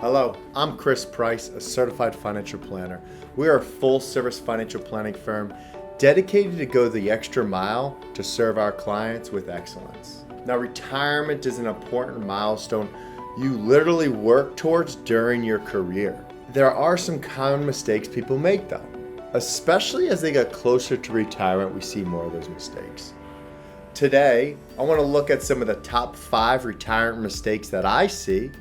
Hello, I'm Chris Price, a certified financial planner. We are a full-service financial planning firm dedicated to go the extra mile to serve our clients with excellence. Now, retirement is an important milestone you literally work towards during your career. There are some common mistakes people make though. Especially as they get closer to retirement, we see more of those mistakes. Today, I want to look at some of the top 5 retirement mistakes that I see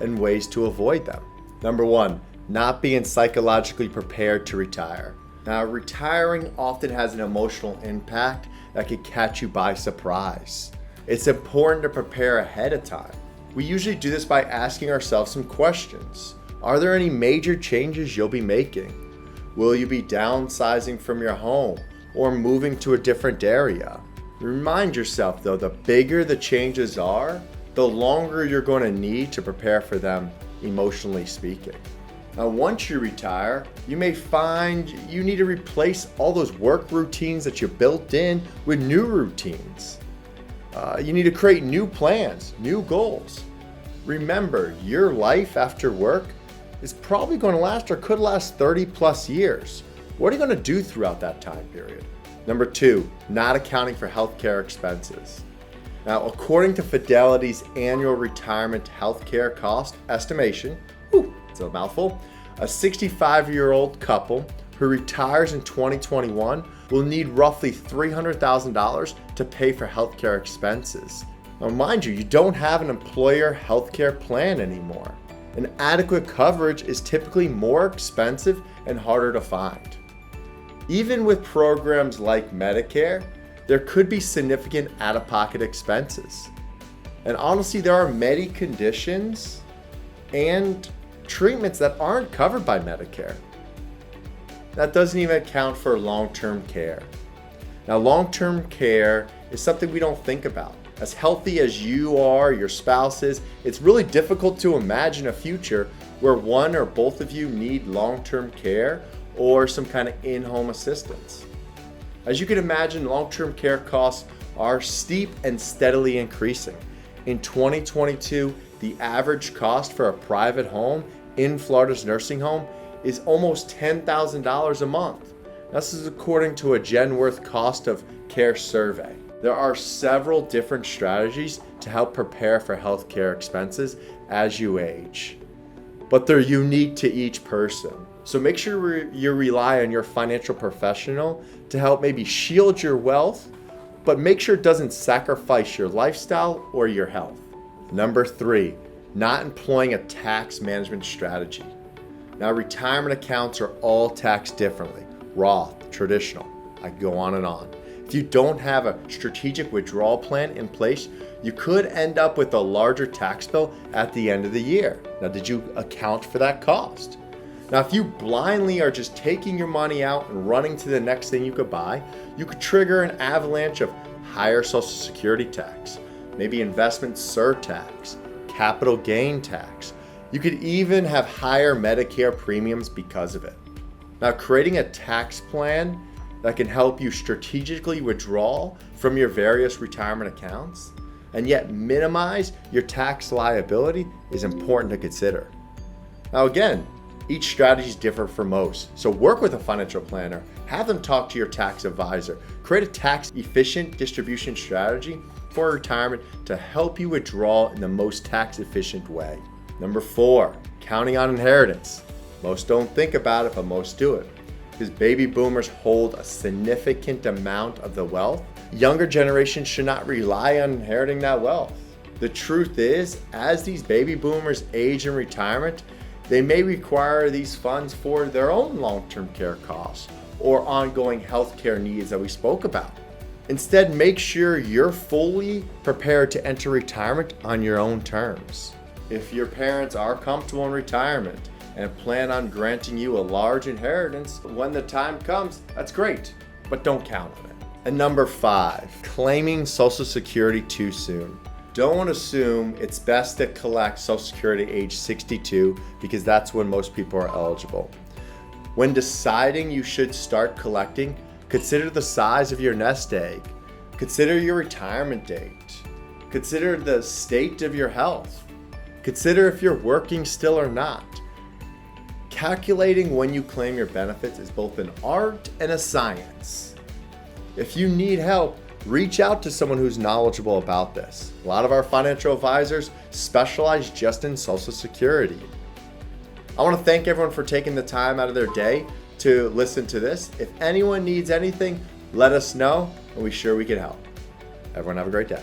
and ways to avoid them. Number 1, not being psychologically prepared to retire. Now, retiring often has an emotional impact that could catch you by surprise. It's important to prepare ahead of time. We usually do this by asking ourselves some questions. Are there any major changes you'll be making? Will you be downsizing from your home or moving to a different area? Remind yourself though, the bigger the changes are, the longer you're going to need to prepare for them, emotionally speaking. Now, once you retire, you may find you need to replace all those work routines that you built in with new routines. You need to create new plans, new goals. Remember, your life after work is probably going to last or could last 30 plus years. What are you going to do throughout that time period? Number 2, not accounting for healthcare expenses. Now, according to Fidelity's annual retirement healthcare cost estimation, it's a mouthful, a 65-year-old couple who retires in 2021 will need roughly $300,000 to pay for healthcare expenses. Now, mind you, you don't have an employer healthcare plan anymore. And adequate coverage is typically more expensive and harder to find. Even with programs like Medicare, there could be significant out-of-pocket expenses. And honestly, there are many conditions and treatments that aren't covered by Medicare. That doesn't even account for long-term care. Now, long-term care is something we don't think about. As healthy as you are, your spouse is, it's really difficult to imagine a future where one or both of you need long-term care or some kind of in-home assistance. As you can imagine, long-term care costs are steep and steadily increasing. In 2022, the average cost for a private home in Florida's nursing home is almost $10,000 a month. This is according to a Genworth cost of care survey. There are several different strategies to help prepare for healthcare expenses as you age, but they're unique to each person. So make sure you rely on your financial professional to help maybe shield your wealth, but make sure it doesn't sacrifice your lifestyle or your health. Number 3, not employing a tax management strategy. Now, retirement accounts are all taxed differently. Roth, traditional, I could go on and on. If you don't have a strategic withdrawal plan in place, you could end up with a larger tax bill at the end of the year. Now, did you account for that cost? Now, if you blindly are just taking your money out and running to the next thing you could buy, you could trigger an avalanche of higher Social Security tax, maybe investment surtax, capital gain tax. You could even have higher Medicare premiums because of it. Now, creating a tax plan that can help you strategically withdraw from your various retirement accounts and yet minimize your tax liability is important to consider. Now, again, each strategy is different for most, so work with a financial planner, have them talk to your tax advisor, create a tax efficient distribution strategy for retirement to help you withdraw in the most tax efficient way. Number 4, counting on inheritance. Most don't think about it, but most do it. Because baby boomers hold a significant amount of the wealth, younger generations should not rely on inheriting that wealth. The truth is, as these baby boomers age in retirement, they may require these funds for their own long-term care costs or ongoing healthcare needs that we spoke about. Instead, make sure you're fully prepared to enter retirement on your own terms. If your parents are comfortable in retirement and plan on granting you a large inheritance when the time comes, that's great, but don't count on it. And number 5, claiming Social Security too soon. Don't assume it's best to collect Social Security age 62 because that's when most people are eligible. When deciding you should start collecting, consider the size of your nest egg, consider your retirement date, consider the state of your health. Consider if you're working still or not. Calculating when you claim your benefits is both an art and a science. If you need help, reach out to someone who's knowledgeable about this. A lot of our financial advisors specialize just in Social Security. I want to thank everyone for taking the time out of their day to listen to this. If anyone needs anything, let us know, and we can help. Everyone have a great day.